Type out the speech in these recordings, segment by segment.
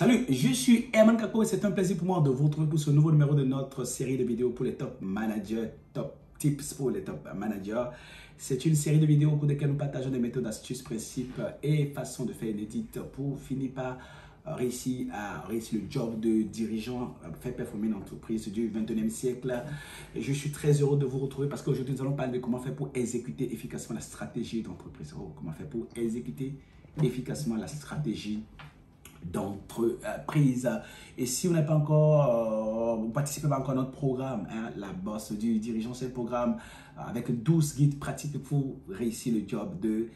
Salut, je suis Herman Kako et c'est un plaisir pour moi de vous retrouver pour ce nouveau numéro de notre série de vidéos pour les top managers, top tips pour les top managers. C'est une série de vidéos au cours desquelles nous partageons des méthodes, astuces, principes et façons de faire inédites pour finir par réussir le job de dirigeant, faire performer une entreprise du 21e siècle. Je suis très heureux de vous retrouver parce qu'aujourd'hui nous allons parler de comment faire pour exécuter efficacement la stratégie d'entreprise. Comment faire pour exécuter efficacement la stratégie d'entreprise. Et si vous n'êtes pas encore, vous ne participez pas encore à notre programme, la bosse du dirigeant, c'est un programme avec 12 guides pratiques pour réussir le job de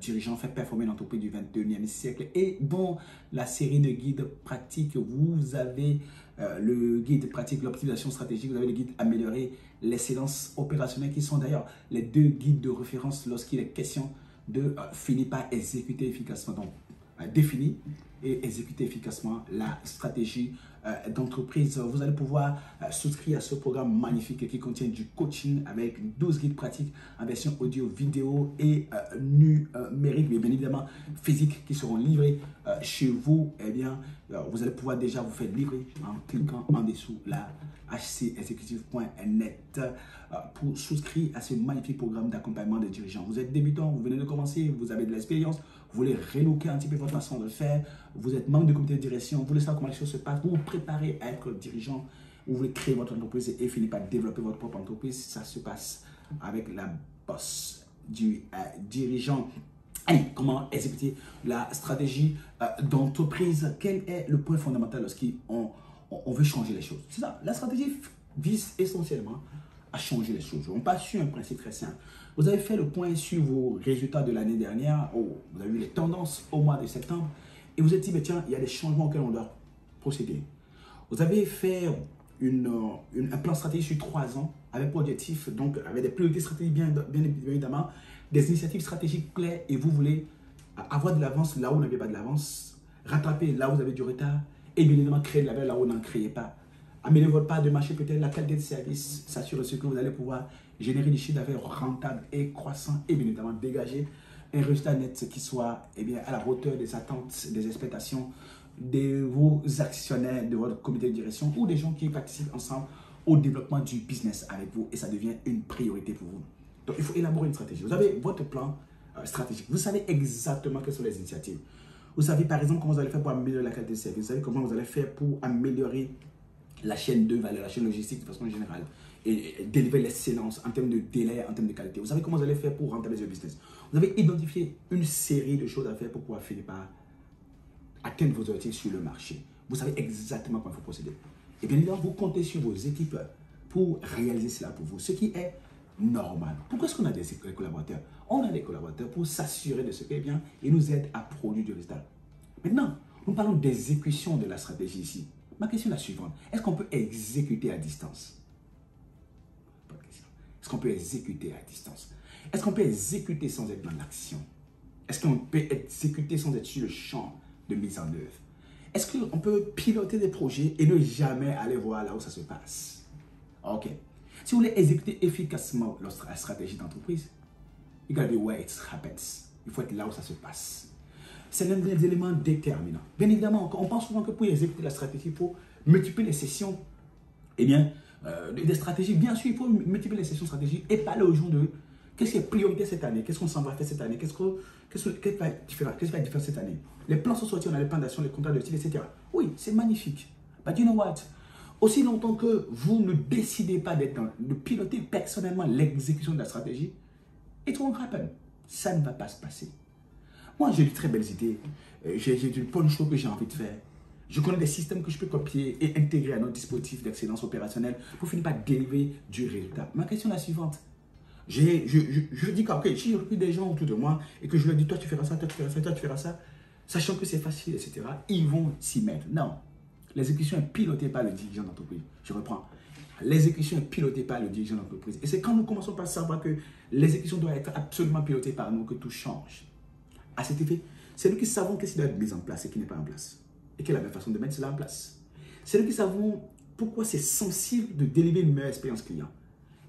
dirigeant, faire performer l'entreprise du 21e siècle. Et dans la série de guides pratiques, vous avez le guide pratique, l'optimisation stratégique, vous avez le guide améliorer l'excellence opérationnelle qui sont d'ailleurs les deux guides de référence lorsqu'il est question de finir par exécuter efficacement. Donc, définir et exécuter efficacement la stratégie d'entreprise. Vous allez pouvoir souscrire à ce programme magnifique qui contient du coaching avec 12 guides pratiques en version audio, vidéo et numérique, mais bien évidemment physique, qui seront livrés chez vous. Eh bien, vous allez pouvoir déjà vous faire livrer en cliquant en dessous là hcexecutive.net pour souscrire à ce magnifique programme d'accompagnement des dirigeants. Vous êtes débutant, vous venez de commencer, vous avez de l'expérience, vous voulez relooker un petit peu votre façon de faire, vous êtes membre du comité de direction, vous voulez savoir comment les choses se passent, vous vous préparez à être dirigeant, vous voulez créer votre entreprise et finir par développer votre propre entreprise. Ça se passe avec la bosse du dirigeant. Allez, comment exécuter la stratégie d'entreprise? Quel est le point fondamental lorsqu'on veut changer les choses? C'est ça, la stratégie vise essentiellement à changer les choses. On passe sur un principe très simple. Vous avez fait le point sur vos résultats de l'année dernière, vous avez vu les tendances au mois de septembre, et vous êtes dit, mais tiens, il y a des changements auxquels on doit procéder. Vous avez fait un plan stratégique sur 3 ans, avec pour objectif, donc avec des priorités stratégiques bien évidemment, des initiatives stratégiques claires, et vous voulez avoir de l'avance là où vous n'avez pas de l'avance, rattraper là où vous avez du retard, et bien évidemment créer de la valeur là où vous n'en créez pas. Améliorer votre part de marché, peut-être la qualité de service, s'assurer que vous allez pouvoir générer des chiffres d'affaires rentables et croissants et bien évidemment dégager un résultat net qui soit à la hauteur des attentes, des expectations de vos actionnaires, de votre comité de direction ou des gens qui participent ensemble au développement du business avec vous et ça devient une priorité pour vous. Donc, il faut élaborer une stratégie. Vous avez votre plan stratégique. Vous savez exactement quelles sont les initiatives. Vous savez par exemple comment vous allez faire pour améliorer la qualité de service. Vous savez comment vous allez faire pour améliorer la chaîne de valeur, la chaîne logistique de façon générale et délivrer l'excellence en termes de délai, en termes de qualité. Vous savez comment vous allez faire pour rentabiliser le business. Vous avez identifié une série de choses à faire pour pouvoir finir par atteindre vos objectifs sur le marché. Vous savez exactement comment il faut procéder. Et bien évidemment, vous comptez sur vos équipes pour réaliser cela pour vous, ce qui est normal. Pourquoi est-ce qu'on a des collaborateurs? On a des collaborateurs pour s'assurer de ce qui est bien et nous aident à produire du résultat. Maintenant, nous parlons d'exécution de la stratégie ici. Ma question est la suivante. Est-ce qu'on peut exécuter à distance? Bonne question. Est-ce qu'on peut exécuter à distance? Est-ce qu'on peut exécuter sans être dans l'action? Est-ce qu'on peut exécuter sans être sur le champ de mise en œuvre? Est-ce qu'on peut piloter des projets et ne jamais aller voir là où ça se passe? Ok. Si vous voulez exécuter efficacement la stratégie d'entreprise, you gotta be where it happens. Il faut être là où ça se passe. C'est l'un des éléments déterminants. Bien évidemment, on pense souvent que pour exécuter la stratégie, il faut multiplier les sessions. Eh bien, des stratégies, bien sûr, il faut multiplier les sessions stratégiques et parler aux gens de qu'est-ce qui est priorité cette année, qu'est-ce qu'on s'en va faire cette année, qu'est-ce qui va être différent cette année. Les plans sont sortis, on a les plans d'action, les contrats de style, etc. Oui, c'est magnifique. But you know what? Aussi longtemps que vous ne décidez pas de piloter personnellement l'exécution de la stratégie, it won't happen. Ça ne va pas se passer. Moi, j'ai de très belles idées, j'ai de bonnes choses que j'ai envie de faire. Je connais des systèmes que je peux copier et intégrer à notre dispositif d'excellence opérationnelle pour finir par délivrer du résultat. Ma question est la suivante. Je dis que si j'ai des gens autour de moi et que je leur dis, toi tu feras ça, toi tu feras ça, toi tu feras ça, sachant que c'est facile, etc., ils vont s'y mettre. Non, l'exécution est pilotée par le dirigeant d'entreprise. Je reprends. L'exécution est pilotée par le dirigeant d'entreprise. Et c'est quand nous commençons par savoir que l'exécution doit être absolument pilotée par nous que tout change. À cet effet, c'est nous qui savons qu'est-ce qui doit être mis en place et qui n'est pas en place. Et quelle est la meilleure façon de mettre cela en place. C'est nous qui savons pourquoi c'est sensible de délivrer une meilleure expérience client.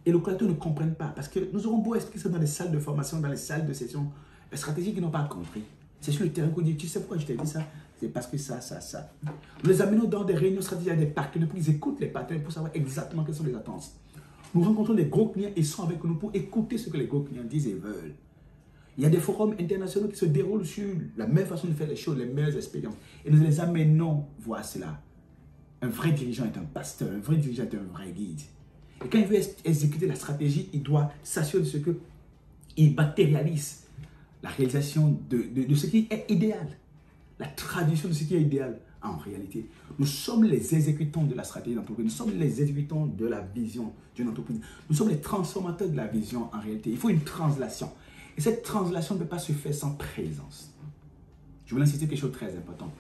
Et les collaborateurs ne comprennent pas parce que nous aurons beau expliquer ça dans les salles de formation, dans les salles de session, les stratégies qu'ils n'ont pas compris. C'est sur le terrain qu'on dit, tu sais pourquoi je t'ai dit ça? C'est parce que ça. Nous les amenons dans des réunions stratégiques avec des partenaires pour qu'ils écoutent les partenaires pour savoir exactement quelles sont les attentes. Nous rencontrons des gros clients et sont avec nous pour écouter ce que les gros clients disent et veulent. Il y a des forums internationaux qui se déroulent sur la meilleure façon de faire les choses, les meilleures expériences. Et nous les amenons voir cela. Un vrai dirigeant est un pasteur, un vrai dirigeant est un vrai guide. Et quand il veut exécuter la stratégie, il doit s'assurer de ce qu'il matérialise la réalisation de ce qui est idéal. La traduction de ce qui est idéal en réalité. Nous sommes les exécutants de la stratégie d'entreprise. Nous sommes les exécutants de la vision d'une entreprise. Nous sommes les transformateurs de la vision en réalité. Il faut une translation. Et cette translation ne peut pas se faire sans présence. Je voulais insister quelque chose de très important.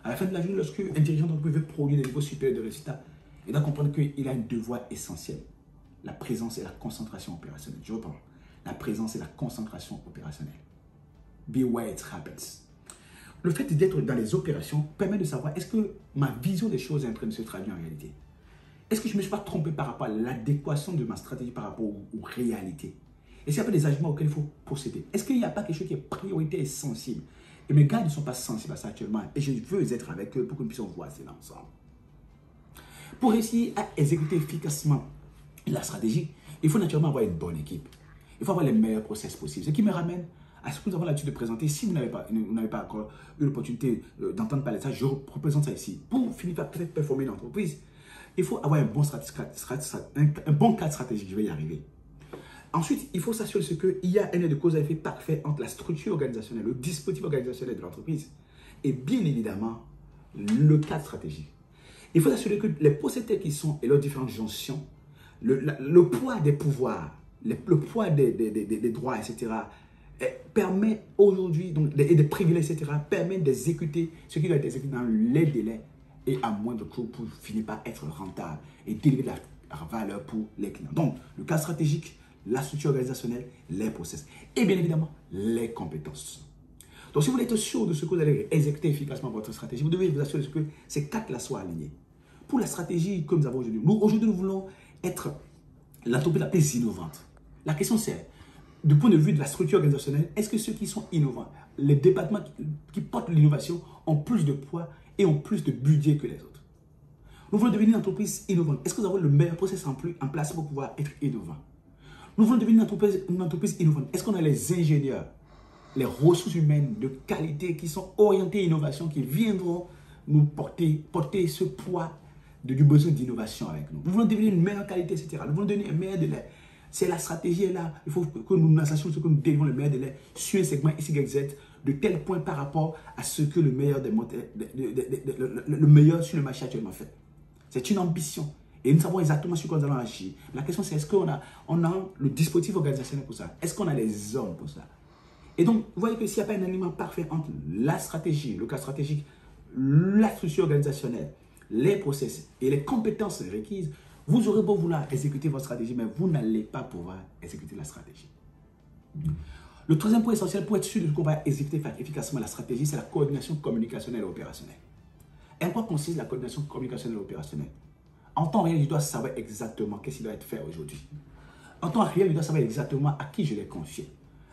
À la fin de la journée, lorsque un dirigeant d'entreprise veut produire des niveaux supérieurs de résultats, il doit comprendre qu'il a une devoir essentielle. La présence et la concentration opérationnelle. Je reprends. La présence et la concentration opérationnelle. Be where it happens. Le fait d'être dans les opérations permet de savoir est-ce que ma vision des choses est en train de se traduire en réalité. Est-ce que je ne me suis pas trompé par rapport à l'adéquation de ma stratégie par rapport aux réalités? Est-ce qu'il n'y a pas des agissements auxquels il faut procéder? Est-ce qu'il n'y a pas quelque chose qui est prioritaire et sensible? Et mes gars ne sont pas sensibles à ça actuellement. Et je veux être avec eux pour que nous puissions voir cela ensemble. Pour réussir à exécuter efficacement la stratégie, il faut naturellement avoir une bonne équipe. Il faut avoir les meilleurs process possibles. Ce qui me ramène à ce que nous avons l'habitude de présenter. Si vous n'avez pas encore eu l'opportunité d'entendre parler de ça, je représente ça ici. Pour finir par peut-être performer une entreprise, il faut avoir un bon cadre stratégique. Je vais y arriver. Ensuite, il faut s'assurer qu'il y a un lien de cause à effet parfait entre la structure organisationnelle, le dispositif organisationnel de l'entreprise et bien évidemment le cadre stratégique. Il faut s'assurer que les procédés qui sont et leurs différentes jonctions, le poids des pouvoirs, le poids des droits, etc., permet aujourd'hui, et des privilèges, etc., permet d'exécuter ce qui doit être exécuté dans les délais et à moindre coût pour finir par être rentable et délivrer de la valeur pour les clients. Donc, le cadre stratégique, la structure organisationnelle, les process et bien évidemment les compétences. Donc, si vous voulez être sûr de ce que vous allez exécuter efficacement votre stratégie, vous devez vous assurer que ces quatre-là soient alignés. Pour la stratégie que nous avons aujourd'hui, nous voulons être l'entreprise la plus innovante. La question c'est, du point de vue de la structure organisationnelle, est-ce que ceux qui sont innovants, les départements qui portent l'innovation ont plus de poids et ont plus de budget que les autres? Nous voulons devenir une entreprise innovante. Est-ce que nous avons le meilleur processus en place pour pouvoir être innovant? Nous voulons devenir une entreprise innovante. Est-ce qu'on a les ingénieurs, les ressources humaines de qualité qui sont orientées à l'innovation, qui viendront nous porter ce poids du besoin d'innovation avec nous? Nous voulons devenir une meilleure qualité, etc. Nous voulons devenir un meilleur délai. C'est la stratégie là. Il faut que nous nous assurions que nous délivrons le meilleur délai sur un segment XYZ de tel point par rapport à ce que le meilleur le meilleur sur le marché actuellement fait. C'est une ambition. Et nous savons exactement sur quoi nous allons agir. La question c'est est-ce qu'on a le dispositif organisationnel pour ça? Est-ce qu'on a les hommes pour ça? Et donc, vous voyez que s'il n'y a pas un alignement parfait entre la stratégie, le cadre stratégique, la structure organisationnelle, les process et les compétences requises, vous aurez beau vouloir exécuter votre stratégie, mais vous n'allez pas pouvoir exécuter la stratégie. Le troisième point essentiel pour être sûr de ce qu'on va exécuter efficacement la stratégie, c'est la coordination communicationnelle et opérationnelle. Et en quoi consiste la coordination communicationnelle et opérationnelle? En temps réel, je dois savoir exactement qu'est-ce qui doit être fait aujourd'hui. En temps réel, je dois savoir exactement à qui je l'ai confié.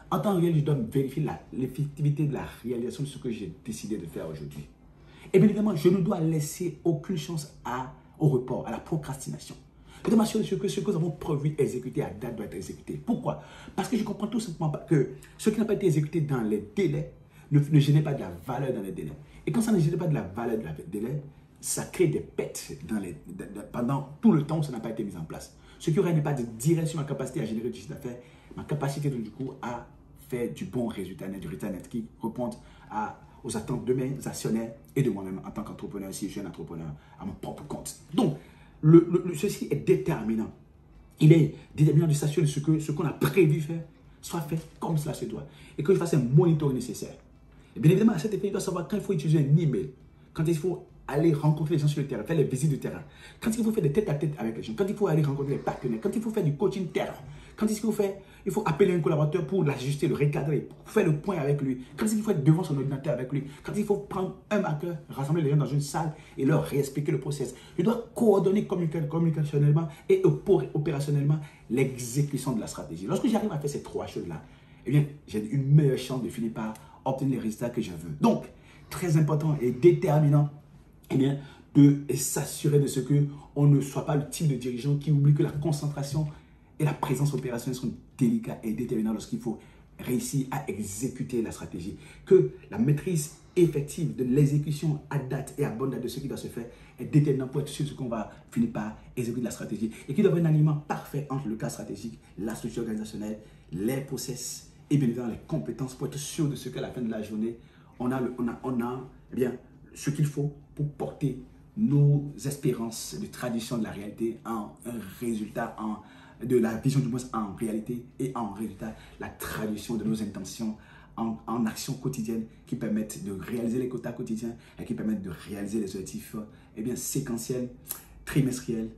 En temps réel, je dois vérifier l'effectivité de la réalisation de ce que j'ai décidé de faire aujourd'hui. Et bien évidemment, je ne dois laisser aucune chance au report, à la procrastination. Je dois m'assurer que ce que nous avons prévu exécuter à date doit être exécuté. Pourquoi? Parce que je comprends tout simplement que ce qui n'a pas été exécuté dans les délais ne génère pas de la valeur dans les délais. Et quand ça ne génère pas de la valeur dans les délais, ça crée des pertes pendant tout le temps où ça n'a pas été mis en place. Ce qui aurait n'est pas de direction, ma capacité à générer du chiffre d'affaires, ma capacité donc, du coup à faire du bon résultat net, du résultat net qui répond aux attentes de mes actionnaires et de moi-même en tant qu'entrepreneur, si je suis un entrepreneur à mon propre compte. Donc, ceci est déterminant. Il est déterminant de s'assurer que ce qu'on a prévu faire soit fait comme cela se doit et que je fasse un monitoring nécessaire. Et bien évidemment, à cet effet, il doit savoir quand il faut utiliser un email, quand il faut aller rencontrer les gens sur le terrain, faire les visites de terrain, quand il faut faire des tête-à-tête avec les gens, quand il faut aller rencontrer les partenaires, quand il faut faire du coaching terrain, quand il faut appeler un collaborateur pour l'ajuster, le recadrer, pour faire le point avec lui, quand il faut être devant son ordinateur avec lui, quand il faut prendre un marqueur, rassembler les gens dans une salle et leur réexpliquer le process. Je dois coordonner communicationnellement et opérationnellement l'exécution de la stratégie. Lorsque j'arrive à faire ces trois choses-là, eh bien, j'ai une meilleure chance de finir par obtenir les résultats que je veux. Donc, très important et déterminant, eh bien, de s'assurer de ce qu'on ne soit pas le type de dirigeant qui oublie que la concentration et la présence opérationnelle sont délicats et déterminants lorsqu'il faut réussir à exécuter la stratégie. Que la maîtrise effective de l'exécution à date et à bonne date de ce qui doit se faire est déterminant pour être sûr de ce qu'on va finir par exécuter la stratégie. Et qu'il doit y avoir un alignement parfait entre le cas stratégique, la structure organisationnelle, les process et bien évidemment les compétences pour être sûr de ce qu'à la fin de la journée, on a eh bien, ce qu'il faut pour porter nos espérances de tradition de la réalité en un résultat, de la vision du monde en réalité et en résultat, la traduction de nos intentions en actions quotidiennes qui permettent de réaliser les quotas quotidiens et qui permettent de réaliser les objectifs séquentiels, trimestriels,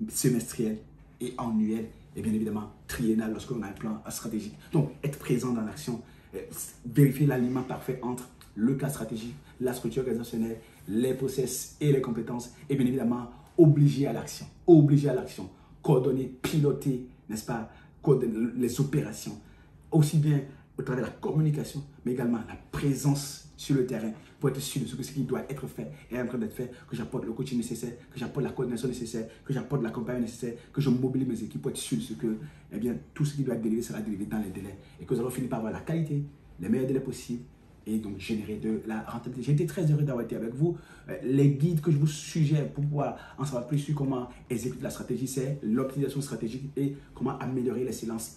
semestriels et annuels et bien évidemment triennal lorsqu'on a un plan stratégique. Donc, être présent dans l'action, vérifier l'alignement parfait entre le cas stratégique, la structure organisationnelle, les process et les compétences et bien évidemment obliger à l'action, coordonner, piloter, n'est-ce pas, coordonner les opérations, aussi bien au travers de la communication, mais également la présence sur le terrain pour être sûr de ce qui doit être fait et en train d'être fait, que j'apporte le coaching nécessaire, que j'apporte la coordination nécessaire, que j'apporte l'accompagnement nécessaire, que je mobilise mes équipes pour être sûr de ce que, eh bien, tout ce qui doit être délivré sera délivré dans les délais et que nous allons finir par avoir la qualité, les meilleurs délais possibles et donc générer de la rentabilité. J'ai été très heureux d'avoir été avec vous. Les guides que je vous suggère pour pouvoir en savoir plus sur comment exécuter la stratégie, c'est l'optimisation stratégique et comment améliorer l'excellence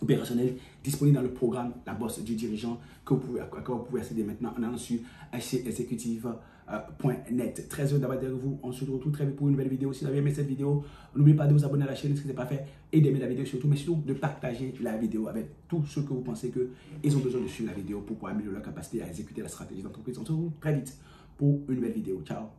opérationnel disponible dans le programme La Bosse du Dirigeant que vous pouvez accéder maintenant en allant sur hcexecutive.net. Très heureux d'avoir été avec vous. On se retrouve très vite pour une nouvelle vidéo. Si vous avez aimé cette vidéo, n'oubliez pas de vous abonner à la chaîne si ce n'est pas fait et d'aimer la vidéo surtout, mais surtout de partager la vidéo avec tous ceux que vous pensez qu'ils ont besoin de suivre la vidéo pour pouvoir améliorer leur capacité à exécuter la stratégie d'entreprise. On se retrouve très vite pour une nouvelle vidéo. Ciao.